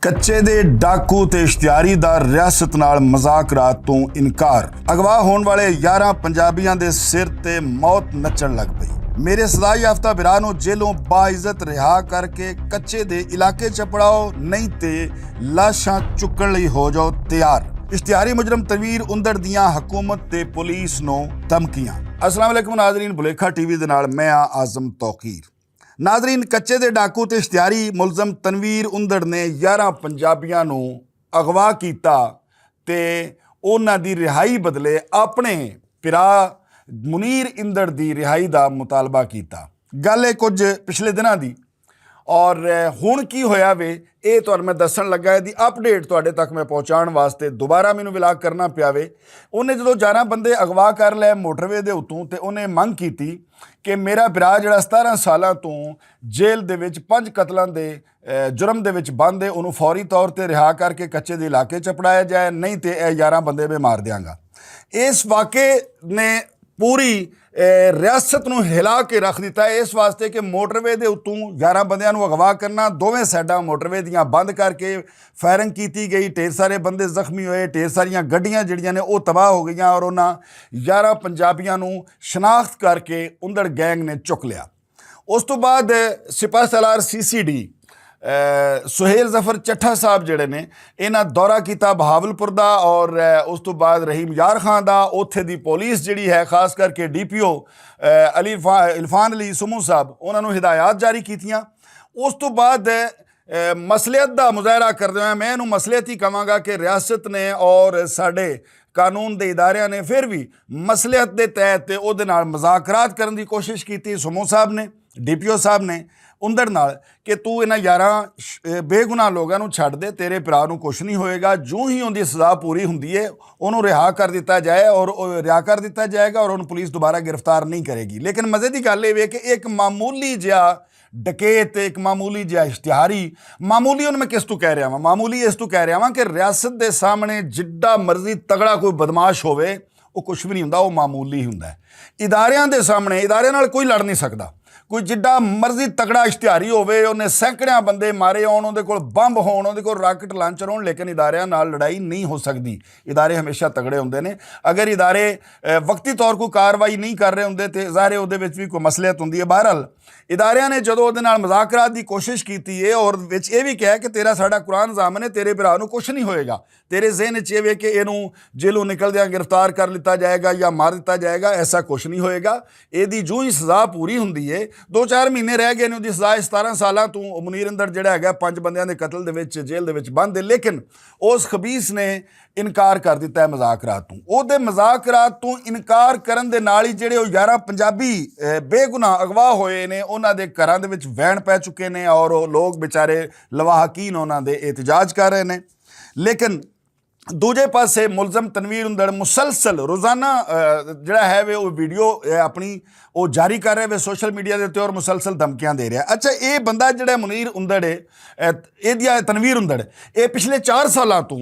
ਕੱਚੇ ਦੇ ਡਾਕੂ ਤੇ ਇਸ਼ਤਿਹਾਰੀ ਦਾ ਰਿਆਸਤ ਨਾਲ ਮੁਜ਼ਾਕਰਾਤ ਤੋਂ ਇਨਕਾਰ। ਅਗਵਾ ਹੋਣ ਵਾਲੇ 11 ਪੰਜਾਬੀਆਂ ਦੇ ਸਿਰ ਤੇ ਮੌਤ ਨੱਚਣ ਲੱਗ ਪਈ। ਮੇਰੇ ਸਜ਼ਾ ਯਾਫਤਾ ਬਿਰਾਂ ਨੂੰ ਜੇਲੋਂ ਬਾਇਜ਼ਤ ਰਿਹਾ ਕਰਕੇ ਕੱਚੇ ਦੇ ਇਲਾਕੇ ਚ ਪੜਾਓ, ਨਹੀਂ ਤੇ ਲਾਸ਼ਾਂ ਚੁੱਕਣ ਲਈ ਹੋ ਜਾਓ ਤਿਆਰ। ਇਸ਼ਤਿਹਾਰੀ ਮੁਜਰਮ ਤਨਵੀਰ ਉੰਦੜ ਦੀਆਂ ਹਕੂਮਤ ਤੇ ਪੁਲਿਸ ਨੂੰ ਧਮਕੀਆਂ। अस्सलाम वालेकुम नाज़रीन, भुलेखा टीवी दे नाल मैं आज़म तौकीर। नाज़रीन, कच्चे दे डाकू ते इश्तिहारी मुलजम तनवीर उंदड़ ने 11 पंजाबियां नूं अगवा कीता ते उन्हां दी रिहाई बदले अपने पिरा मुनीर इंदड़ दी रिहाई दा मुतालबा कीता। गल है कुछ पिछले दिनां दी और हुण की होया वे ਇਹ ਤੁਹਾਨੂੰ ਮੈਂ ਦੱਸਣ ਲੱਗਾ। ਇਹਦੀ ਅਪਡੇਟ ਤੁਹਾਡੇ ਤੱਕ ਮੈਂ ਪਹੁੰਚਾਉਣ ਵਾਸਤੇ ਦੁਬਾਰਾ ਮੈਨੂੰ ਵਿਲਾਗ ਕਰਨਾ ਪਿਆ ਵੇ। ਉਹਨੇ ਜਦੋਂ 11 ਬੰਦੇ ਅਗਵਾ ਕਰ ਲਏ ਮੋਟਰਵੇ ਦੇ ਉੱਤੋਂ ਤੇ ਉਹਨੇ ਮੰਗ ਕੀਤੀ ਕਿ ਮੇਰਾ ਭਰਾ ਜਿਹੜਾ 17 ਸਾਲਾਂ ਤੋਂ ਜੇਲ੍ਹ ਦੇ ਵਿੱਚ 5 ਕਤਲਾਂ ਦੇ ਜੁਰਮ ਦੇ ਵਿੱਚ ਬੰਦ ਹੈ, ਉਹਨੂੰ ਫੌਰੀ ਤੌਰ ਤੇ ਰਿਹਾ ਕਰਕੇ ਕੱਚੇ ਦੇ ਇਲਾਕੇ 'ਚ ਪੜਾਇਆ ਜਾਏ, ਨਹੀਂ ਤੇ ਇਹ 11 ਬੰਦੇ ਮੈਂ ਮਾਰ ਦਿਆਂਗਾ। ਇਸ ਵਾਕੇ ਨੇ ਪੂਰੀ ਰਿਆਸਤ ਨੂੰ ਹਿਲਾ ਕੇ ਰੱਖ ਦਿੱਤਾ। ਇਸ ਵਾਸਤੇ ਕਿ ਮੋਟਰਵੇ ਦੇ ਉੱਤੋਂ 11 ਬੰਦਿਆਂ ਨੂੰ ਅਗਵਾ ਕਰਨਾ, ਦੋਵੇਂ ਸਾਈਡਾਂ ਮੋਟਰਵੇ ਦੀਆਂ ਬੰਦ ਕਰਕੇ ਫਾਇਰਿੰਗ ਕੀਤੀ ਗਈ, ਢੇਰ ਸਾਰੇ ਬੰਦੇ ਜ਼ਖਮੀ ਹੋਏ, ਢੇਰ ਸਾਰੀਆਂ ਗੱਡੀਆਂ ਜਿਹੜੀਆਂ ਨੇ ਉਹ ਤਬਾਹ ਹੋ ਗਈਆਂ ਔਰ ਉਹਨਾਂ 11 ਪੰਜਾਬੀਆਂ ਨੂੰ ਸ਼ਨਾਖਤ ਕਰਕੇ ਉੰਦੜ ਗੈਂਗ ਨੇ ਚੁੱਕ ਲਿਆ। ਉਸ ਤੋਂ ਬਾਅਦ ਸਿਪਾਹ ਸਾਲਾਰ CCD ਸੁਹੇਲ ਜ਼ਫਰ ਚੱਠਾ ਸਾਹਿਬ ਜਿਹੜੇ ਨੇ ਇਹਨਾਂ ਦੌਰਾ ਕੀਤਾ ਬਹਾਵਲਪੁਰ ਦਾ ਔਰ ਉਸ ਤੋਂ ਬਾਅਦ ਰਹੀਮ ਯਾਰ ਖਾਨ ਦਾ। ਉੱਥੇ ਦੀ ਪੁਲਿਸ ਜਿਹੜੀ ਹੈ ਖਾਸ ਕਰਕੇ DPO ਇਲਫਾਨ ਅਲੀ ਸਮੂ ਸਾਹਿਬ, ਉਹਨਾਂ ਨੂੰ ਹਿਦਾਇਤ ਜਾਰੀ ਕੀਤੀਆਂ। ਉਸ ਤੋਂ ਬਾਅਦ ਮਸਲੀਅਤ ਦਾ ਮੁਜ਼ਾਹਰਾ ਕਰਦੇ ਹੋਏ ਮੈਂ ਇਹਨੂੰ ਮਸਲੀਅਤ ਹੀ ਕਹਾਂਗਾ ਕਿ ਰਿਆਸਤ ਨੇ ਔਰ ਸਾਡੇ ਕਾਨੂੰਨ ਦੇ ਇਦਾਰਿਆਂ ਨੇ ਫਿਰ ਵੀ ਮਸਲੀਅਤ ਦੇ ਤਹਿਤ ਉਹਦੇ ਨਾਲ ਮੁਜ਼ਾਕਰਾਤ ਕਰਨ ਦੀ ਕੋਸ਼ਿਸ਼ ਕੀਤੀ। ਸਮੂ ਸਾਹਿਬ ਨੇ, DPO ਸਾਹਿਬ ਨੇ ਉੰਦੜ ਨਾਲ ਕਿ ਤੂੰ ਇਹਨਾਂ 11 ਬੇਗੁਨਾਹ ਲੋਕਾਂ ਨੂੰ ਛੱਡ ਦੇ, ਤੇਰੇ ਭਰਾ ਨੂੰ ਕੁਛ ਨਹੀਂ ਹੋਏਗਾ। ਜੋ ਹੀ ਉਹਦੀ ਸਜ਼ਾ ਪੂਰੀ ਹੁੰਦੀ ਹੈ ਉਹਨੂੰ ਰਿਹਾ ਕਰ ਦਿੱਤਾ ਜਾਏ ਔਰ ਰਿਹਾ ਕਰ ਦਿੱਤਾ ਜਾਏਗਾ ਔਰ ਉਹਨੂੰ ਪੁਲਿਸ ਦੁਬਾਰਾ ਗ੍ਰਿਫਤਾਰ ਨਹੀਂ ਕਰੇਗੀ। ਲੇਕਿਨ ਮਜ਼ੇ ਦੀ ਗੱਲ ਇਹ ਵੇ ਕਿ ਇੱਕ ਮਾਮੂਲੀ ਜਿਹਾ ਡਕੈਤ, ਇੱਕ ਮਾਮੂਲੀ ਜਿਹਾ ਇਸ਼ਤਿਹਾਰੀ, ਮਾਮੂਲੀ ਉਹਨੂੰ ਮੈਂ ਕਿਸ ਤੋਂ ਕਹਿ ਰਿਹਾ ਵਾਂ, ਮਾਮੂਲੀ ਇਸ ਤੋਂ ਕਹਿ ਰਿਹਾ ਵਾਂ ਕਿ ਰਿਆਸਤ ਦੇ ਸਾਹਮਣੇ ਜਿੱਡਾ ਮਰਜ਼ੀ ਤਗੜਾ ਕੋਈ ਬਦਮਾਸ਼ ਹੋਵੇ ਉਹ ਕੁਛ ਵੀ ਨਹੀਂ ਹੁੰਦਾ, ਉਹ ਮਾਮੂਲੀ ਹੁੰਦਾ। ਇਦਾਰਿਆਂ ਦੇ ਸਾਹਮਣੇ ਇਦਾਰਿਆਂ ਨਾਲ ਕੋਈ ਲੜ ਨਹੀਂ ਸਕਦਾ। ਕੋਈ ਜਿੱਡਾ ਮਰਜ਼ੀ ਤਗੜਾ ਇਸ਼ਤਿਹਾਰੀ ਹੋਵੇ, ਉਹਨੇ ਸੈਂਕੜਿਆਂ ਬੰਦੇ ਮਾਰੇ ਹੋਣ, ਉਹਦੇ ਕੋਲ ਬੰਬ ਹੋਣ, ਉਹਦੇ ਕੋਲ ਰਾਕਟ ਲਾਂਚਰ ਹੋਣ, ਲੇਕਿਨ ਇਦਾਰਿਆਂ ਨਾਲ ਲੜਾਈ ਨਹੀਂ ਹੋ ਸਕਦੀ। ਇਦਾਰੇ ਹਮੇਸ਼ਾ ਤਗੜੇ ਹੁੰਦੇ ਨੇ। ਅਗਰ ਇਦਾਰੇ ਵਕਤੀ ਤੌਰ ਕੋਈ ਕਾਰਵਾਈ ਨਹੀਂ ਕਰ ਰਹੇ ਹੁੰਦੇ ਤੇ ਜ਼ਾਹਿਰ ਉਹਦੇ ਵਿੱਚ ਵੀ ਕੋਈ ਮਸਲੀਅਤ ਹੁੰਦੀ ਹੈ। ਬਹਰਹਾਲ ਇਦਾਰਿਆਂ ਨੇ ਜਦੋਂ ਉਹਦੇ ਨਾਲ ਮੁਜ਼ਾਕਰਾਤ ਦੀ ਕੋਸ਼ਿਸ਼ ਕੀਤੀ ਹੈ ਔਰ ਵਿੱਚ ਇਹ ਵੀ ਕਿਹਾ ਕਿ ਤੇਰਾ ਸਾਡਾ ਕੁਰਾਨ ਜ਼ਾਮਨ ਹੈ, ਤੇਰੇ ਭਰਾ ਨੂੰ ਕੁਛ ਨਹੀਂ ਹੋਏਗਾ, ਤੇਰੇ ਜ਼ਿਹਨ 'ਚ ਇਹ ਵੇ ਕਿ ਇਹਨੂੰ ਜੇਲੋਂ ਨਿਕਲਦਿਆਂ ਗ੍ਰਿਫਤਾਰ ਕਰ ਲਿੱਤਾ ਜਾਏਗਾ ਜਾਂ ਮਾਰ ਦਿੱਤਾ ਜਾਏਗਾ, ਐਸਾ ਕੁਛ ਨਹੀਂ ਹੋਏਗਾ। ਇਹਦੀ ਜੋ ਹੀ ਸਜ਼ਾ ਪੂਰੀ ਹੁੰਦੀ ਹੈ, 2-4 ਮਹੀਨੇ ਰਹਿ ਗਏ ਨੇ ਉਹਦੀ ਸਜ਼ਾ। 17 ਸਾਲਾਂ ਤੋਂ ਮੁਨੀਰ ਅੰਦਰ ਜਿਹੜਾ ਹੈਗਾ 5 ਬੰਦਿਆਂ ਦੇ ਕਤਲ ਦੇ ਵਿੱਚ ਜੇਲ੍ਹ ਦੇ ਵਿੱਚ ਬੰਦ ਹੈ, ਲੇਕਿਨ ਉਸ ਖਬੀਸ ਨੇ ਇਨਕਾਰ ਕਰ ਦਿੱਤਾ ਹੈ ਮੁਜ਼ਾਕਰਾਤ ਤੋਂ। ਉਹਦੇ ਮੁਜ਼ਾਕਰਾਤ ਤੋਂ ਇਨਕਾਰ ਕਰਨ ਦੇ ਨਾਲ ਹੀ ਜਿਹੜੇ ਉਹ 11 ਪੰਜਾਬੀ ਬੇਗੁਨਾਹ ਅਗਵਾ ਹੋਏ ਨੇ ਉਹਨਾਂ ਦੇ ਘਰਾਂ ਦੇ ਵਿੱਚ ਵੈਣ ਪੈ ਚੁੱਕੇ ਨੇ ਔਰ ਉਹ ਲੋਕ ਵਿਚਾਰੇ ਲਵਾਹਕੀਨ ਉਹਨਾਂ ਦੇ ਇਹਤਜਾਜ ਕਰ ਰਹੇ ਨੇ। ਲੇਕਿਨ ਦੂਜੇ ਪਾਸੇ ਮੁਲਜ਼ਮ ਤਨਵੀਰ ਉੰਦੜ ਮੁਸਲਸਲ ਰੋਜ਼ਾਨਾ ਜਿਹੜਾ ਹੈ ਵੇ ਉਹ ਵੀਡੀਓ ਆਪਣੀ ਉਹ ਜਾਰੀ ਕਰ ਰਿਹਾ ਵੇ ਸੋਸ਼ਲ ਮੀਡੀਆ ਦੇ ਉੱਤੇ ਔਰ ਮੁਸਲਸਲ ਧਮਕੀਆਂ ਦੇ ਰਿਹਾ। ਅੱਛਾ, ਇਹ ਬੰਦਾ ਜਿਹੜਾ ਮੁਨੀਰ ਉੰਦੜ ਹੈ, ਇਹਦੀਆਂ ਤਨਵੀਰ ਉੰਦੜ, ਇਹ ਪਿਛਲੇ 4 ਸਾਲਾਂ ਤੋਂ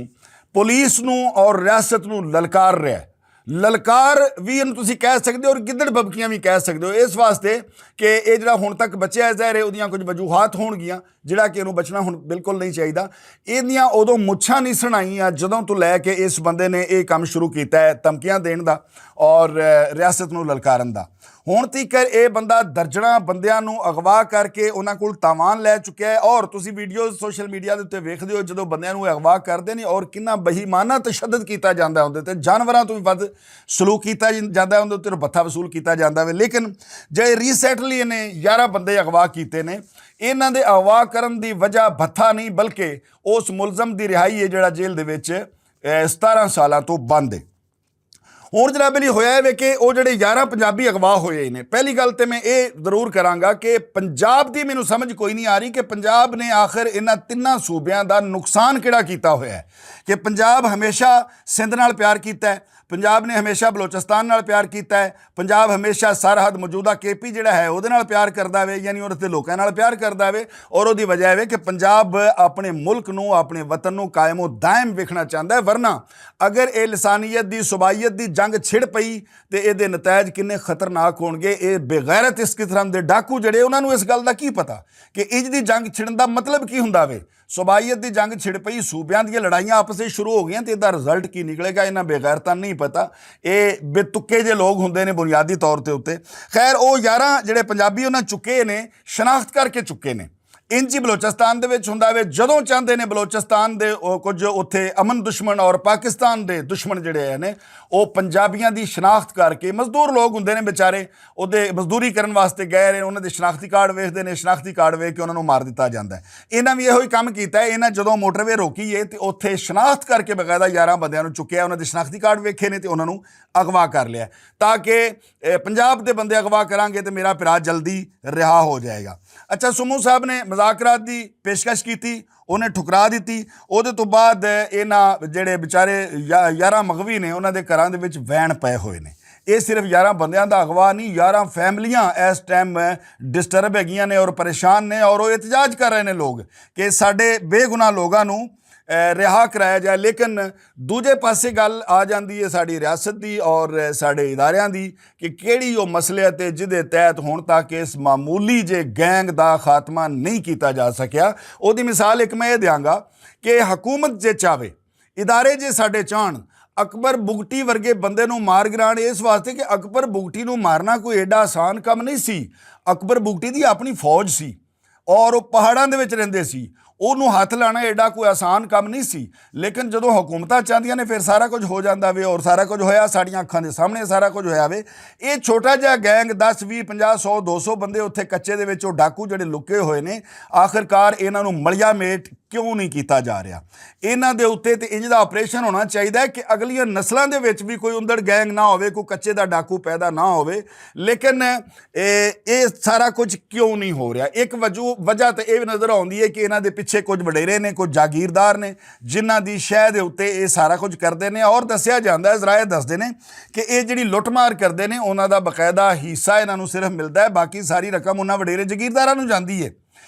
ਪੁਲਿਸ ਨੂੰ ਔਰ ਰਿਆਸਤ ਨੂੰ ਲਲਕਾਰ ਰਿਹਾ। ਲਲਕਾਰ ਵੀ ਇਹਨੂੰ ਤੁਸੀਂ ਕਹਿ ਸਕਦੇ ਹੋ ਔਰ ਗਿੱਦੜ ਬਬਕੀਆਂ ਵੀ ਕਹਿ ਸਕਦੇ ਹੋ, ਇਸ ਵਾਸਤੇ ਕਿ ਇਹ ਜਿਹੜਾ ਹੁਣ ਤੱਕ ਬਚਿਆ ਜ਼ਾਹਿਰ ਉਹਦੀਆਂ ਕੁਝ ਵਜੂਹਾਤ ਹੋਣਗੀਆਂ ਜਿਹੜਾ ਕਿ ਇਹਨੂੰ ਬਚਣਾ ਹੁਣ ਬਿਲਕੁਲ ਨਹੀਂ ਚਾਹੀਦਾ। ਇਹਦੀਆਂ ਉਦੋਂ ਮੁੱਛਾਂ ਨਹੀਂ ਸੁਣਾਈਆਂ ਜਦੋਂ ਤੋਂ ਲੈ ਕੇ ਇਸ ਬੰਦੇ ਨੇ ਇਹ ਕੰਮ ਸ਼ੁਰੂ ਕੀਤਾ ਹੈ ਧਮਕੀਆਂ ਦੇਣ ਦਾ ਔਰ ਰਿਆਸਤ ਨੂੰ ਲਲਕਾਰਨ ਦਾ। ਹੁਣ ਤੀਕਰ ਇਹ ਬੰਦਾ ਦਰਜਨਾਂ ਬੰਦਿਆਂ ਨੂੰ ਅਗਵਾ ਕਰਕੇ ਉਹਨਾਂ ਕੋਲ ਤਾਵਾਨ ਲੈ ਚੁੱਕਿਆ ਹੈ ਔਰ ਤੁਸੀਂ ਵੀਡੀਓਜ਼ ਸੋਸ਼ਲ ਮੀਡੀਆ ਦੇ ਉੱਤੇ ਵੇਖਦੇ ਹੋ ਜਦੋਂ ਬੰਦਿਆਂ ਨੂੰ ਅਗਵਾ ਕਰਦੇ ਨੇ ਔਰ ਕਿੰਨਾ ਬੇਈਮਾਨਾ ਤਸ਼ੱਦਦ ਕੀਤਾ ਜਾਂਦਾ ਉਹਦੇ ਤੇ, ਜਾਨਵਰਾਂ ਤੋਂ ਵੀ ਵੱਧ ਸਲੂਕ ਕੀਤਾ ਜਾਂਦਾ, ਉਹਦੇ ਉੱਤੇ ਭੱਥਾ ਵਸੂਲ ਕੀਤਾ ਜਾਂਦਾ ਵੇ। ਲੇਕਿਨ ਜਿਹੜੇ ਰੀਸੈਂਟਲੀ ਇਹਨੇ 11 ਬੰਦੇ ਅਗਵਾ ਕੀਤੇ ਨੇ, ਇਹਨਾਂ ਦੇ ਅਗਵਾ ਕਰਨ ਦੀ ਵਜ੍ਹਾ ਭੱਥਾ ਨਹੀਂ ਬਲਕਿ ਉਸ ਮੁਲਜ਼ਮ ਦੀ ਰਿਹਾਈ ਹੈ ਜਿਹੜਾ ਜੇਲ੍ਹ ਦੇ ਵਿੱਚ 17 ਸਾਲਾਂ ਤੋਂ ਬੰਦ ਹੈ। ਹੁਣ ਜਨਾਬ ਲਈ ਹੋਇਆ ਹੈ ਕਿ ਉਹ ਜਿਹੜੇ 11 ਪੰਜਾਬੀ ਅਗਵਾ ਹੋਏ ਨੇ, ਪਹਿਲੀ ਗੱਲ ਤੇ ਮੈਂ ਇਹ ਜ਼ਰੂਰ ਕਰਾਂਗਾ ਕਿ ਪੰਜਾਬ ਦੀ ਮੈਨੂੰ ਸਮਝ ਕੋਈ ਨਹੀਂ ਆ ਰਹੀ ਕਿ ਪੰਜਾਬ ਨੇ ਆਖਿਰ ਇਹਨਾਂ ਤਿੰਨਾਂ ਸੂਬਿਆਂ ਦਾ ਨੁਕਸਾਨ ਕਿਹੜਾ ਕੀਤਾ ਹੋਇਆ ਹੈ। ਕਿ ਪੰਜਾਬ ਹਮੇਸ਼ਾ ਸਿੰਧ ਨਾਲ ਪਿਆਰ ਕੀਤਾ ਹੈ, ਪੰਜਾਬ ਨੇ ਹਮੇਸ਼ਾ ਬਲੋਚਿਸਤਾਨ ਨਾਲ ਪਿਆਰ ਕੀਤਾ ਹੈ, ਪੰਜਾਬ ਹਮੇਸ਼ਾ ਸਰਹੱਦ ਮੌਜੂਦਾ KP ਜਿਹੜਾ ਹੈ ਉਹਦੇ ਨਾਲ ਪਿਆਰ ਕਰਦਾ ਵੇ, ਯਾਨੀ ਉਹਦੇ ਤੇ ਲੋਕਾਂ ਨਾਲ ਪਿਆਰ ਕਰਦਾ ਵੇ ਔਰ ਉਹਦੀ ਵਜ੍ਹਾ ਹੈ ਕਿ ਪੰਜਾਬ ਆਪਣੇ ਮੁਲਕ ਨੂੰ, ਆਪਣੇ ਵਤਨ ਨੂੰ ਕਾਇਮੋ ਦਾਇਮ ਵੇਖਣਾ ਚਾਹੁੰਦਾ ਹੈ। ਵਰਨਾ ਅਗਰ ਇਹ ਲਸਾਨੀਅਤ ਦੀ ਸੁਬਾਈਅਤ ਦੀ ਜੰਗ ਛਿੜ ਪਈ ਤੇ ਇਹਦੇ ਨਤੀਜੇ ਕਿੰਨੇ ਖਤਰਨਾਕ ਹੋਣਗੇ। ਇਹ ਬੇਗੈਰਤ ਇਸ ਕਿਸਮ ਦੇ ਡਾਕੂ ਜਿਹੜੇ ਉਹਨਾਂ ਨੂੰ ਇਸ ਗੱਲ ਦਾ ਕੀ ਪਤਾ ਕਿ ਇੰਜ ਦੀ ਜੰਗ ਛਿੜਨ ਦਾ ਮਤਲਬ ਕੀ ਹੁੰਦਾ ਵੇ। ਸੁਬਾਈਅਤ ਦੀ ਜੰਗ ਛਿੜ ਪਈ, ਸੂਬਿਆਂ ਦੀਆਂ ਲੜਾਈਆਂ ਆਪਸ ਵਿੱਚ ਸ਼ੁਰੂ ਹੋ ਗਈਆਂ ਤੇ ਇਹਦਾ ਰਿਜ਼ਲਟ ਕੀ ਨਿਕਲੇਗਾ ਇਹਨਾਂ ਬੇਗੈਰਤਾਂ ਨਹੀਂ ਪਤਾ। ਇਹ ਬੇਤੁੱਕੇ ਜਿਹੇ ਲੋਕ ਹੁੰਦੇ ਨੇ ਬੁਨਿਆਦੀ ਤੌਰ ਤੇ ਉੱਤੇ। ਖੈਰ ਉਹ 11 ਜਿਹੜੇ ਪੰਜਾਬੀ ਉਹਨਾਂ ਚੁੱਕੇ ਨੇ, ਸ਼ਨਾਖਤ ਕਰਕੇ ਚੁੱਕੇ ਨੇ। ਇੰਝ ਹੀ ਬਲੋਚਿਸਤਾਨ ਦੇ ਵਿੱਚ ਹੁੰਦਾ ਵੇ, ਜਦੋਂ ਚਾਹੁੰਦੇ ਨੇ ਬਲੋਚਿਸਤਾਨ ਦੇ ਕੁਝ ਉੱਥੇ ਅਮਨ ਦੁਸ਼ਮਣ ਔਰ ਪਾਕਿਸਤਾਨ ਦੇ ਦੁਸ਼ਮਣ ਜਿਹੜੇ ਨੇ ਉਹ ਪੰਜਾਬੀਆਂ ਦੀ ਸ਼ਨਾਖਤ ਕਰਕੇ, ਮਜ਼ਦੂਰ ਲੋਕ ਹੁੰਦੇ ਨੇ ਵਿਚਾਰੇ, ਉਹਦੇ ਮਜ਼ਦੂਰੀ ਕਰਨ ਵਾਸਤੇ ਗਏ ਨੇ, ਉਹਨਾਂ ਦੇ ਸ਼ਨਾਖਤੀ ਕਾਰਡ ਵੇਖਦੇ ਨੇ, ਸ਼ਨਾਖਤੀ ਕਾਰਡ ਵੇਖ ਕੇ ਉਹਨਾਂ ਨੂੰ ਮਾਰ ਦਿੱਤਾ ਜਾਂਦਾ ਹੈ। ਇਹਨਾਂ ਵੀ ਇਹੋ ਹੀ ਕੰਮ ਕੀਤਾ ਹੈ। ਇਹਨਾਂ ਜਦੋਂ ਮੋਟਰਵੇ ਰੋਕੀ ਹੈ ਤੇ ਉੱਥੇ ਸ਼ਨਾਖਤ ਕਰਕੇ ਬਕਾਇਦਾ 11 ਬੰਦਿਆਂ ਨੂੰ ਚੁੱਕਿਆ, ਉਹਨਾਂ ਦੇ ਸ਼ਨਾਖਤੀ ਕਾਰਡ ਵੇਖੇ ਨੇ ਤੇ ਉਹਨਾਂ ਨੂੰ ਅਗਵਾ ਕਰ ਲਿਆ, ਤਾਂ ਕਿ ਪੰਜਾਬ ਦੇ ਬੰਦੇ ਅਗਵਾ ਕਰਾਂਗੇ ਤੇ ਮੇਰਾ ਭਰਾ ਜਲਦੀ ਰਿਹਾ ਹੋ ਜਾਏਗਾ। ਅੱਛਾ, ਸਮੂਹ ਸਾਹਿਬ ਨੇ ਮੁਜ਼ਾਕਰਾਤ ਦੀ ਪੇਸ਼ਕਸ਼ ਕੀਤੀ, ਉਹਨੇ ਠੁਕਰਾ ਦਿੱਤੀ। ਉਹਦੇ ਤੋਂ ਬਾਅਦ ਇਹਨਾਂ ਜਿਹੜੇ ਵਿਚਾਰੇ 11 ਮਗਵੀ ਨੇ ਉਹਨਾਂ ਦੇ ਘਰਾਂ ਦੇ ਵਿੱਚ ਵੈਣ ਪਏ ਹੋਏ ਨੇ। ਇਹ ਸਿਰਫ 11 ਬੰਦਿਆਂ ਦਾ ਅਗਵਾ ਨਹੀਂ, 11 ਫੈਮਲੀਆਂ ਇਸ ਟਾਈਮ ਡਿਸਟਰਬ ਹੈਗੀਆਂ ਨੇ ਔਰ ਪਰੇਸ਼ਾਨ ਨੇ, ਔਰ ਉਹ ਇਤਜਾਜ ਕਰ ਰਹੇ ਨੇ ਲੋਕ ਕਿ ਸਾਡੇ ਬੇਗੁਨਾਹ ਲੋਕਾਂ ਨੂੰ ਰਿਹਾ ਕਰਾਇਆ ਜਾਏ। ਲੇਕਿਨ ਦੂਜੇ ਪਾਸੇ ਗੱਲ ਆ ਜਾਂਦੀ ਹੈ ਸਾਡੀ ਰਿਆਸਤ ਦੀ ਔਰ ਸਾਡੇ ਇਦਾਰਿਆਂ ਦੀ ਕਿ ਕਿਹੜੀ ਉਹ ਮਸਲੇ ਅਤੇ ਜਿਹਦੇ ਤਹਿਤ ਹੁਣ ਤੱਕ ਇਸ ਮਾਮੂਲੀ ਜੇ ਗੈਂਗ ਦਾ ਖਾਤਮਾ ਨਹੀਂ ਕੀਤਾ ਜਾ ਸਕਿਆ। ਉਹਦੀ ਮਿਸਾਲ ਇੱਕ ਮੈਂ ਇਹ ਦਿਆਂਗਾ ਕਿ ਹਕੂਮਤ ਜੇ ਚਾਵੇ, ਇਦਾਰੇ ਜੇ ਸਾਡੇ ਚਾਹਣ, ਅਕਬਰ ਬੁਗਟੀ ਵਰਗੇ ਬੰਦੇ ਨੂੰ ਮਾਰ ਗਿਰਾਣ, ਇਸ ਵਾਸਤੇ ਕਿ ਅਕਬਰ ਬੁਗਟੀ ਨੂੰ ਮਾਰਨਾ ਕੋਈ ਐਡਾ ਆਸਾਨ ਕੰਮ ਨਹੀਂ ਸੀ। ਅਕਬਰ ਬੁਗਟੀ ਦੀ ਆਪਣੀ ਫੌਜ ਸੀ ਔਰ ਉਹ ਪਹਾੜਾਂ ਦੇ ਵਿੱਚ ਰਹਿੰਦੇ ਸੀ, ਉਹਨੂੰ ਹੱਥ ਲਾਣਾ ਐਡਾ ਕੋਈ ਆਸਾਨ ਕੰਮ ਨਹੀਂ ਸੀ। ਲੇਕਿਨ ਜਦੋਂ ਹਕੂਮਤਾਂ ਚਾਹੁੰਦੀਆਂ ਨੇ ਫਿਰ ਸਾਰਾ ਕੁਝ ਹੋ ਜਾਂਦਾ ਵੇ, ਔਰ ਸਾਰਾ ਕੁਝ ਹੋਇਆ, ਸਾਡੀਆਂ ਅੱਖਾਂ ਦੇ ਸਾਹਮਣੇ ਸਾਰਾ ਕੁਝ ਹੋਇਆ ਵੇ। ਇਹ ਛੋਟਾ ਜਿਹਾ ਗੈਂਗ 10 20 50 100 200 ਬੰਦੇ ਉੱਥੇ ਕੱਚੇ ਦੇ ਵਿੱਚ ਉਹ ਡਾਕੂ ਜਿਹੜੇ ਲੁਕੇ ਹੋਏ ਨੇ, ਆਖਿਰਕਾਰ ਇਹਨਾਂ ਨੂੰ ਮਲਿਆ ਮੇਟ ਕਿਉਂ ਨਹੀਂ ਕੀਤਾ ਜਾ ਰਿਹਾ? ਇਹਨਾਂ ਦੇ ਉੱਤੇ ਤੇ ਇੰਜ ਦਾ ਆਪਰੇਸ਼ਨ ਹੋਣਾ ਚਾਹੀਦਾ ਹੈ ਕਿ ਅਗਲੀਆਂ ਨਸਲਾਂ ਦੇ ਵਿੱਚ ਵੀ ਕੋਈ ਉੰਦੜ ਗੈਂਗ ਨਾ ਹੋਵੇ, ਕੋਈ ਕੱਚੇ ਦਾ ਡਾਕੂ ਪੈਦਾ ਨਾ ਹੋਵੇ। ਲੇਕਿਨ ਇਹ ਸਾਰਾ ਕੁਝ ਕਿਉਂ ਨਹੀਂ ਹੋ ਰਿਹਾ? ਇੱਕ ਵਜ੍ਹਾ ਤਾਂ ਇਹ ਵੀ ਨਜ਼ਰ ਆਉਂਦੀ ਹੈ ਕਿ ਇਹਨਾਂ ਦੇ ਪਿੱਛੇ ਕੁਝ ਵਡੇਰੇ ਨੇ, ਕੁਝ ਜਾਗੀਰਦਾਰ ਨੇ ਜਿਨ੍ਹਾਂ ਦੀ ਸ਼ਹਿ ਦੇ ਉੱਤੇ ਇਹ ਸਾਰਾ ਕੁਝ ਕਰਦੇ ਨੇ। ਔਰ ਦੱਸਿਆ ਜਾਂਦਾ ਹੈ, ਜ਼ਰਾਏ ਦੱਸਦੇ ਨੇ ਕਿ ਇਹ ਜਿਹੜੀ ਲੁੱਟਮਾਰ ਕਰਦੇ ਨੇ ਉਹਨਾਂ ਦਾ ਬਕਾਇਦਾ ਹਿੱਸਾ ਇਹਨਾਂ ਨੂੰ ਸਿਰਫ ਮਿਲਦਾ ਹੈ, ਬਾਕੀ ਸਾਰੀ ਰਕਮ ਉਹਨਾਂ ਵਡੇਰੇ ਜਾਗੀਰਦਾਰਾਂ ਨੂੰ ਜਾਂਦੀ ਹੈ।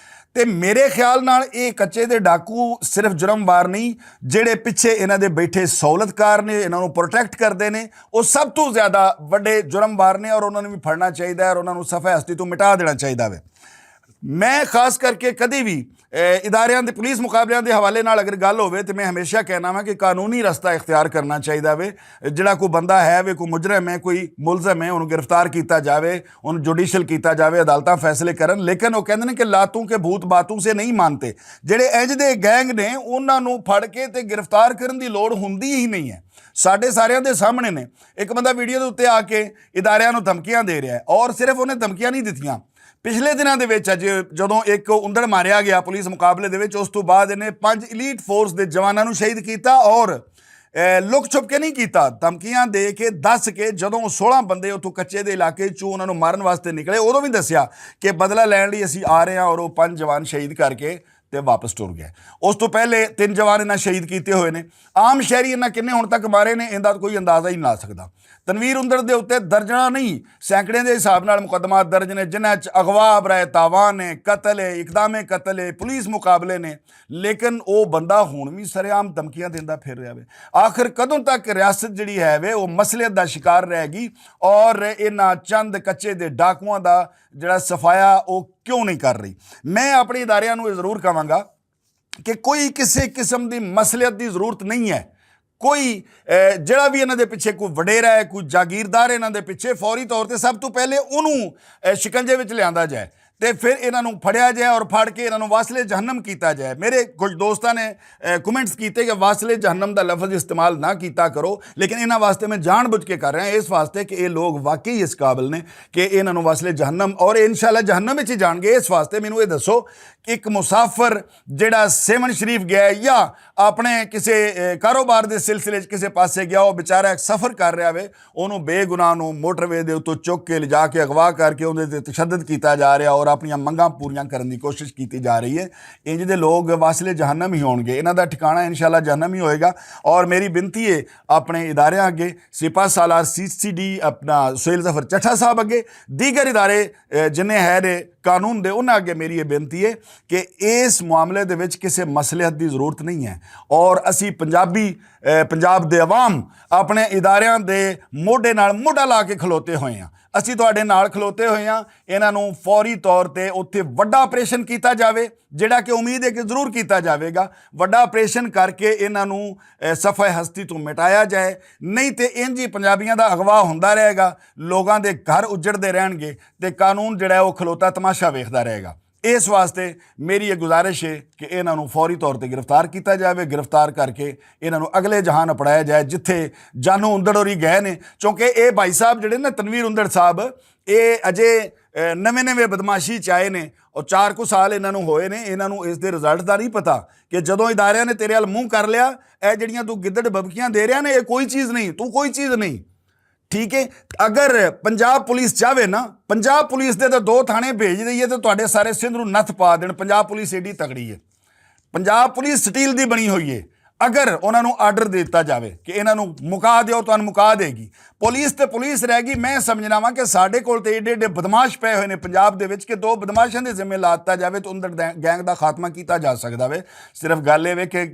ਤੇ ਮੇਰੇ ਖਿਆਲ ਨਾਲ ਇਹ ਕੱਚੇ ਦੇ ਡਾਕੂ ਸਿਰਫ ਜੁਰਮਵਾਰ ਨਹੀਂ, ਜਿਹੜੇ ਪਿੱਛੇ ਇਹਨਾਂ ਦੇ ਬੈਠੇ ਸਹੂਲਤਕਾਰ ਨੇ, ਇਹਨਾਂ ਨੂੰ ਪ੍ਰੋਟੈਕਟ ਕਰਦੇ ਨੇ, ਉਹ ਸਭ ਤੋਂ ਜ਼ਿਆਦਾ ਵੱਡੇ ਜੁਰਮਵਾਰ ਨੇ ਔਰ ਉਹਨਾਂ ਨੂੰ ਵੀ ਫੜਨਾ ਚਾਹੀਦਾ ਔਰ ਉਹਨਾਂ ਨੂੰ ਸਫਾ ਹਸਤੀ ਤੋਂ ਮਿਟਾ ਦੇਣਾ ਚਾਹੀਦਾ ਵੇ। ਮੈਂ ਖਾਸ ਕਰਕੇ ਕਦੇ ਵੀ ਇਦਾਰਿਆਂ ਦੇ ਪੁਲਿਸ ਮੁਕਾਬਲਿਆਂ ਦੇ ਹਵਾਲੇ ਨਾਲ ਅਗਰ ਗੱਲ ਹੋਵੇ ਤਾਂ ਮੈਂ ਹਮੇਸ਼ਾ ਕਹਿਣਾ ਵਾ ਕਿ ਕਾਨੂੰਨੀ ਰਸਤਾ ਇਖਤਿਆਰ ਕਰਨਾ ਚਾਹੀਦਾ ਵੇ। ਜਿਹੜਾ ਕੋਈ ਬੰਦਾ ਹੈ ਵੇ, ਕੋਈ ਮੁਜਰਮ ਹੈ, ਕੋਈ ਮੁਲਜ਼ਮ ਹੈ, ਉਹਨੂੰ ਗ੍ਰਿਫਤਾਰ ਕੀਤਾ ਜਾਵੇ, ਉਹਨੂੰ ਜੁਡੀਸ਼ਲ ਕੀਤਾ ਜਾਵੇ, ਅਦਾਲਤਾਂ ਫੈਸਲੇ ਕਰਨ। ਲੇਕਿਨ ਉਹ ਕਹਿੰਦੇ ਨੇ ਕਿ ਲਾਤੂ ਕੇ ਭੂਤ ਬਾਤੂ ਸੇ ਨਹੀਂ ਮੰਨਤੇ। ਜਿਹੜੇ ਇੰਜ ਦੇ ਗੈਂਗ ਨੇ ਉਹਨਾਂ ਨੂੰ ਫੜ ਕੇ ਤੇ ਗ੍ਰਿਫਤਾਰ ਕਰਨ ਦੀ ਲੋੜ ਹੁੰਦੀ ਹੀ ਨਹੀਂ ਹੈ। ਸਾਡੇ ਸਾਰਿਆਂ ਦੇ ਸਾਹਮਣੇ ਨੇ, ਇੱਕ ਬੰਦਾ ਵੀਡੀਓ ਦੇ ਉੱਤੇ ਆ ਕੇ ਇਦਾਰਿਆਂ ਨੂੰ ਧਮਕੀਆਂ ਦੇ ਰਿਹਾ ਹੈ ਔਰ ਸਿਰਫ ਉਹਨੇ ਧਮਕੀਆਂ ਨਹੀਂ ਦਿੱਤੀਆਂ। ਪਿਛਲੇ ਦਿਨਾਂ ਦੇ ਵਿੱਚ ਅੱਜ ਜਦੋਂ ਇੱਕ ਉੰਦੜ ਮਾਰਿਆ ਗਿਆ ਪੁਲਿਸ ਮੁਕਾਬਲੇ ਦੇ ਵਿੱਚ, ਉਸ ਤੋਂ ਬਾਅਦ ਇਹਨੇ 5 ਇਲੀਟ ਫੋਰਸ ਦੇ ਜਵਾਨਾਂ ਨੂੰ ਸ਼ਹੀਦ ਕੀਤਾ ਔਰ ਲੁਕ ਛੁਪ ਕੇ ਨਹੀਂ ਕੀਤਾ, ਧਮਕੀਆਂ ਦੇ ਕੇ ਦੱਸ ਕੇ ਜਦੋਂ 16 ਬੰਦੇ ਉੱਥੋਂ ਕੱਚੇ ਦੇ ਇਲਾਕੇ 'ਚੋਂ ਉਹਨਾਂ ਨੂੰ ਮਾਰਨ ਵਾਸਤੇ ਨਿਕਲੇ, ਉਦੋਂ ਵੀ ਦੱਸਿਆ ਕਿ ਬਦਲਾ ਲੈਣ ਲਈ ਅਸੀਂ ਆ ਰਹੇ ਹਾਂ ਔਰ ਉਹ 5 ਜਵਾਨ ਸ਼ਹੀਦ ਕਰਕੇ ਤੇ ਵਾਪਸ ਟੁਰ ਗਏ। ਉਸ ਤੋਂ ਪਹਿਲੇ 3 ਜਵਾਨ ਇਹਨਾਂ ਸ਼ਹੀਦ ਕੀਤੇ ਹੋਏ ਨੇ। ਆਮ ਸ਼ਹਿਰੀ ਇਹਨਾਂ ਕਿੰਨੇ ਹੁਣ ਤੱਕ ਮਾਰੇ ਨੇ ਇਹਦਾ ਕੋਈ ਅੰਦਾਜ਼ਾ ਹੀ ਨਹੀਂ ਲਾ ਸਕਦਾ। ਤਨਵੀਰ ਉੰਦਰ ਦੇ ਉੱਤੇ ਦਰਜਨਾਂ ਨਹੀਂ ਸੈਂਕੜੇ ਦੇ ਹਿਸਾਬ ਨਾਲ ਮੁਕੱਦਮਾਤ ਦਰਜ ਨੇ, ਜਿਨ੍ਹਾਂ 'ਚ ਅਗਵਾ, ਬਰਾਏ ਤਾਵਾਨ ਨੇ, ਕਤਲ ਹੈ, ਇਕਦਾਮੇ ਕਤਲ ਹੈ, ਪੁਲਿਸ ਮੁਕਾਬਲੇ ਨੇ। ਲੇਕਿਨ ਉਹ ਬੰਦਾ ਹੁਣ ਵੀ ਸਰੇਆਮ ਧਮਕੀਆਂ ਦਿੰਦਾ ਫਿਰ ਰਿਹਾ ਵੇ। ਆਖਿਰ ਕਦੋਂ ਤੱਕ ਰਿਆਸਤ ਜਿਹੜੀ ਹੈ ਵੇ ਉਹ ਮਸਲੀਅਤ ਦਾ ਸ਼ਿਕਾਰ ਰਹੇਗੀ ਔਰ ਇਹਨਾਂ ਚੰਦ ਕੱਚੇ ਦੇ ਡਾਕੂਆਂ ਦਾ ਜਿਹੜਾ ਸਫਾਇਆ ਉਹ ਕਿਉਂ ਨਹੀਂ ਕਰ ਰਹੀ? ਮੈਂ ਆਪਣੇ ਇਦਾਰਿਆਂ ਨੂੰ ਇਹ ਜ਼ਰੂਰ ਕਹਾਂਗਾ ਕਿ ਕੋਈ ਕਿਸੇ ਕਿਸਮ ਦੀ ਮਸਲੀਅਤ ਦੀ ਜ਼ਰੂਰਤ ਨਹੀਂ ਹੈ। ਕੋਈ ਜਿਹੜਾ ਵੀ ਇਹਨਾਂ ਦੇ ਪਿੱਛੇ ਕੋਈ ਵਡੇਰਾ ਹੈ, ਕੋਈ ਜਾਗੀਰਦਾਰ ਇਹਨਾਂ ਦੇ ਪਿੱਛੇ, ਫੌਰੀ ਤੌਰ ਤੇ ਸਭ ਤੋਂ ਪਹਿਲੇ ਉਹਨੂੰ ਸ਼ਿਕੰਜੇ ਵਿੱਚ ਲਿਆਂਦਾ ਜਾਏ ਤੇ ਫਿਰ ਇਹਨਾਂ ਨੂੰ ਫੜਿਆ ਜਾਏ ਔਰ ਫੜ ਕੇ ਇਹਨਾਂ ਨੂੰ ਵਾਸਲੇ ਜਹੰਨਮ ਕੀਤਾ ਜਾਏ। ਮੇਰੇ ਕੁਝ ਦੋਸਤਾਂ ਨੇ ਕਮੈਂਟਸ ਕੀਤੇ ਕਿ ਵਾਸਲੇ ਜਹੰਨਮ ਦਾ ਲਫ਼ਜ਼ ਇਸਤੇਮਾਲ ਨਾ ਕੀਤਾ ਕਰੋ, ਲੇਕਿਨ ਇਹਨਾਂ ਵਾਸਤੇ ਮੈਂ ਜਾਣਬੁੱਝ ਕੇ ਕਰ ਰਿਹਾ ਇਸ ਵਾਸਤੇ ਕਿ ਇਹ ਲੋਕ ਵਾਕਈ ਇਸ ਕਾਬਿਲ ਨੇ ਕਿ ਇਹਨਾਂ ਨੂੰ ਵਾਸਲੇ ਜਹੰਨਮ ਔਰ ਇਨਸ਼ਾਅੱਲਾ ਜਹੰਨਮ ਵਿੱਚ ਹੀ ਜਾਣਗੇ। ਇਸ ਵਾਸਤੇ ਮੈਨੂੰ ਇਹ ਦੱਸੋ ਕਿ ਇੱਕ ਮੁਸਾਫਰ ਜਿਹੜਾ ਸੇਵਨ ਸ਼ਰੀਫ ਗਿਆ ਜਾਂ ਆਪਣੇ ਕਿਸੇ ਕਾਰੋਬਾਰ ਦੇ ਸਿਲਸਿਲੇ 'ਚ ਕਿਸੇ ਪਾਸੇ ਗਿਆ, ਉਹ ਵਿਚਾਰਾ ਇੱਕ ਸਫ਼ਰ ਕਰ ਰਿਹਾ ਵੇ, ਉਹਨੂੰ ਬੇਗੁਨਾਹ ਨੂੰ ਮੋਟਰਵੇ ਦੇ ਉੱਤੋਂ ਚੁੱਕ ਕੇ ਲਿਜਾ ਕੇ ਅਗਵਾ ਕਰਕੇ ਉਹਦੇ 'ਤੇ ਤਸ਼ੱਦਦ ਕੀਤਾ ਜਾ ਰਿਹਾ ਔਰ ਆਪਣੀਆਂ ਮੰਗਾਂ ਪੂਰੀਆਂ ਕਰਨ ਦੀ ਕੋਸ਼ਿਸ਼ ਕੀਤੀ ਜਾ ਰਹੀ ਹੈ। ਇੰਜ ਦੇ ਲੋਕ ਵਾਸਲੇ ਜਹੰਨਮ ਹੀ ਹੋਣਗੇ, ਇਹਨਾਂ ਦਾ ਠਿਕਾਣਾ ਇਨਸ਼ਾਅੱਲਾ ਜਹੰਨਮ ਹੀ ਹੋਏਗਾ। ਔਰ ਮੇਰੀ ਬੇਨਤੀ ਹੈ ਆਪਣੇ ਇਦਾਰਿਆਂ ਅੱਗੇ, ਸਿਪਾਹ ਸਾਲਾਰ CCD ਆਪਣਾ ਸੁਹੇਲ ਜ਼ਫਰ ਚੱਠਾ ਸਾਹਿਬ ਅੱਗੇ, ਦੀਗਰ ਇਦਾਰੇ ਜਿੰਨੇ ਹੈ ਨੇ ਕਾਨੂੰਨ ਦੇ ਉਹਨਾਂ ਅੱਗੇ ਮੇਰੀ ਇਹ ਬੇਨਤੀ ਹੈ ਕਿ ਇਸ ਮਾਮਲੇ ਦੇ ਵਿੱਚ ਕਿਸੇ ਮਸਲਹਤ ਦੀ ਜ਼ਰੂਰਤ ਨਹੀਂ ਹੈ ਔਰ ਅਸੀਂ ਪੰਜਾਬ ਦੇ ਆਵਾਮ ਆਪਣੇ ਇਦਾਰਿਆਂ ਦੇ ਮੋਢੇ ਨਾਲ ਮੋਢਾ ਲਾ ਕੇ ਖਲੋਤੇ ਹੋਏ ਹਾਂ। ਅਸੀਂ ਤੁਹਾਡੇ ਨਾਲ ਖਲੋਤੇ ਹੋਏ ਹਾਂ। ਇਹਨਾਂ ਨੂੰ ਫੌਰੀ ਤੌਰ ਤੇ ਉੱਥੇ ਵੱਡਾ ਆਪਰੇਸ਼ਨ ਕੀਤਾ ਜਾਵੇ, ਜਿਹੜਾ ਕਿ ਉਮੀਦ ਹੈ ਕਿ ਜ਼ਰੂਰ ਕੀਤਾ ਜਾਵੇਗਾ। ਵੱਡਾ ਆਪਰੇਸ਼ਨ ਕਰਕੇ ਇਹਨਾਂ ਨੂੰ ਸਫਾਏ ਹਸਤੀ ਤੋਂ ਮਿਟਾਇਆ ਜਾਏ, ਨਹੀਂ ਤੇ ਇੰਝ ਹੀ ਪੰਜਾਬੀਆਂ ਦਾ ਅਗਵਾ ਹੁੰਦਾ ਰਹੇਗਾ, ਲੋਕਾਂ ਦੇ ਘਰ ਉੱਜੜਦੇ ਰਹਿਣਗੇ ਤੇ ਕਾਨੂੰਨ ਜਿਹੜਾ ਉਹ ਖਲੋਤਾ ਤਮਾਸ਼ਾ ਵੇਖਦਾ ਰਹੇਗਾ। ਇਸ ਵਾਸਤੇ ਮੇਰੀ ਇਹ ਗੁਜ਼ਾਰਿਸ਼ ਹੈ ਕਿ ਇਹਨਾਂ ਨੂੰ ਫੌਰੀ ਤੌਰ ਤੇ ਗ੍ਰਿਫਤਾਰ ਕੀਤਾ ਜਾਵੇ, ਗ੍ਰਿਫਤਾਰ ਕਰਕੇ ਇਹਨਾਂ ਨੂੰ ਅਗਲੇ ਜਹਾਨ ਅਪੜਾਇਆ ਜਾਏ ਜਿੱਥੇ ਜਾਨੂ ਉਂਦੜ ਹੋਰੀ ਗਏ ਨੇ। ਕਿਉਂਕਿ ਇਹ ਭਾਈ ਸਾਹਿਬ ਜਿਹੜੇ ਨੇ ਤਨਵੀਰ ਉਂਦੜ ਸਾਹਿਬ, ਇਹ ਅਜੇ ਨਵੇਂ ਬਦਮਾਸ਼ੀ 'ਚ ਆਏ ਨੇ ਔਰ 4 ਕੁ ਸਾਲ ਇਹਨਾਂ ਨੂੰ ਹੋਏ ਨੇ। ਇਹਨਾਂ ਨੂੰ ਇਸ ਦੇ ਰਿਜ਼ਲਟ ਦਾ ਨਹੀਂ ਪਤਾ ਕਿ ਜਦੋਂ ਇਦਾਰਿਆਂ ਨੇ ਤੇਰੇ ਵੱਲ ਮੂੰਹ ਕਰ ਲਿਆ, ਇਹ ਜਿਹੜੀਆਂ ਤੂੰ ਗਿੱਦੜ ਬਬਕੀਆਂ ਦੇ ਰਿਹਾ ਨੇ, ਇਹ ਕੋਈ ਚੀਜ਼ ਨਹੀਂ, ਤੂੰ ਕੋਈ ਚੀਜ਼ ਨਹੀਂ। ਠੀਕ ਹੈ, ਅਗਰ ਪੰਜਾਬ ਪੁਲਿਸ ਚਾਹਵੇ ਨਾ, ਪੰਜਾਬ ਪੁਲਿਸ ਦੇ ਤਾਂ 2 ਥਾਣੇ ਭੇਜ ਦਈਏ ਤੇ ਤੁਹਾਡੇ ਸਾਰੇ ਸਿੰਧ ਨੂੰ ਨੱਥ ਪਾ ਦੇਣ। ਪੰਜਾਬ ਪੁਲਿਸ ਏਡੀ ਤਗੜੀ ਹੈ, ਪੰਜਾਬ ਪੁਲਿਸ ਸਟੀਲ ਦੀ ਬਣੀ ਹੋਈ ਹੈ। ਅਗਰ ਉਹਨਾਂ ਨੂੰ ਆਰਡਰ ਦੇ ਦਿੱਤਾ ਜਾਵੇ ਕਿ ਇਹਨਾਂ ਨੂੰ ਮੁਕਾ ਦਿਓ, ਤੁਹਾਨੂੰ ਮੁਕਾ ਦੇਗੀ। ਪੁਲਿਸ ਤੇ ਪੁਲਿਸ ਰਹਿ ਗਈ। ਮੈਂ ਸਮਝਣਾ ਵਾਂ ਕਿ ਸਾਡੇ ਕੋਲ ਤੇ ਏਡੇ ਏਡੇ ਬਦਮਾਸ਼ ਪਏ ਹੋਏ ਨੇ ਪੰਜਾਬ ਦੇ ਵਿੱਚ ਕਿ 2 ਬਦਮਾਸ਼ਾਂ ਦੇ ਜ਼ਿੰਮੇ ਲਾ ਦਿੱਤਾ ਜਾਵੇ ਤਾਂ ਉਂਦੜ ਗੈਂਗ ਦਾ ਖਾਤਮਾ ਕੀਤਾ ਜਾ ਸਕਦਾ ਵੇ। ਸਿਰਫ ਗੱਲ ਇਹ ਵੇ ਕਿ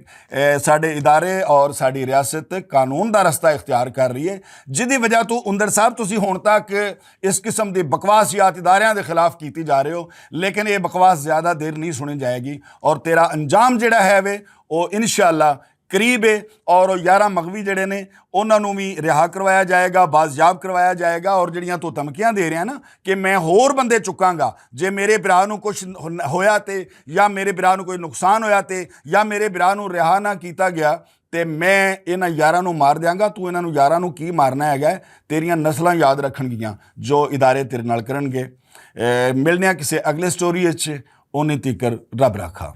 ਸਾਡੇ ਇਦਾਰੇ ਔਰ ਸਾਡੀ ਰਿਆਸਤ ਕਾਨੂੰਨ ਦਾ ਰਸਤਾ ਇਖਤਿਆਰ ਕਰ ਰਹੀ ਹੈ, ਜਿਹਦੀ ਵਜ੍ਹਾ ਤੋਂ ਉਂਦੜ ਸਾਹਿਬ ਤੁਸੀਂ ਹੁਣ ਤੱਕ ਇਸ ਕਿਸਮ ਦੀ ਬਕਵਾਸਿਆਤ ਇਦਾਰਿਆਂ ਦੇ ਖਿਲਾਫ ਕੀਤੀ ਜਾ ਰਹੇ ਹੋ, ਲੇਕਿਨ ਇਹ ਬਕਵਾਸ ਜ਼ਿਆਦਾ ਦੇਰ ਨਹੀਂ ਸੁਣੀ ਜਾਏਗੀ ਔਰ ਤੇਰਾ ਅੰਜਾਮ ਜਿਹੜਾ ਹੈ ਵੇ ਉਹ ਇਨਸ਼ਾਅੱਲਾ ਕਰੀਬ ਹੈ। ਔਰ ਉਹ 11 ਮਗਵੀ ਜਿਹੜੇ ਨੇ ਉਹਨਾਂ ਨੂੰ ਵੀ ਰਿਹਾ ਕਰਵਾਇਆ ਜਾਏਗਾ, ਬਾਜ਼ਯਾਬ ਕਰਵਾਇਆ ਜਾਏਗਾ। ਔਰ ਜਿਹੜੀਆਂ ਤੂੰ ਧਮਕੀਆਂ ਦੇ ਰਿਹਾ ਨਾ ਕਿ ਮੈਂ ਹੋਰ ਬੰਦੇ ਚੁੱਕਾਂਗਾ ਜੇ ਮੇਰੇ ਭਰਾ ਨੂੰ ਕੁਛ ਹੋਇਆ ਤੇ, ਜਾਂ ਮੇਰੇ ਭਰਾ ਨੂੰ ਕੋਈ ਨੁਕਸਾਨ ਹੋਇਆ ਤੇ, ਜਾਂ ਮੇਰੇ ਭਰਾ ਨੂੰ ਰਿਹਾ ਨਾ ਕੀਤਾ ਗਿਆ ਤੇ ਮੈਂ ਇਹਨਾਂ ਯਾਰਾਂ ਨੂੰ ਮਾਰ ਦਿਆਂਗਾ। ਤੂੰ ਇਹਨਾਂ ਨੂੰ ਯਾਰਾਂ ਨੂੰ ਕੀ ਮਾਰਨਾ ਹੈਗਾ, ਤੇਰੀਆਂ ਨਸਲਾਂ ਯਾਦ ਰੱਖਣਗੀਆਂ ਜੋ ਇਦਾਰੇ ਤੇਰੇ ਨਾਲ ਕਰਨਗੇ। ਮਿਲਨੇ ਆ ਕਿਸੇ ਅਗਲੇ ਸਟੋਰੀ ਵਿੱਚ। ਉਹਨੇ ਤੀਕਰ ਰੱਬ ਰਾਖਾ।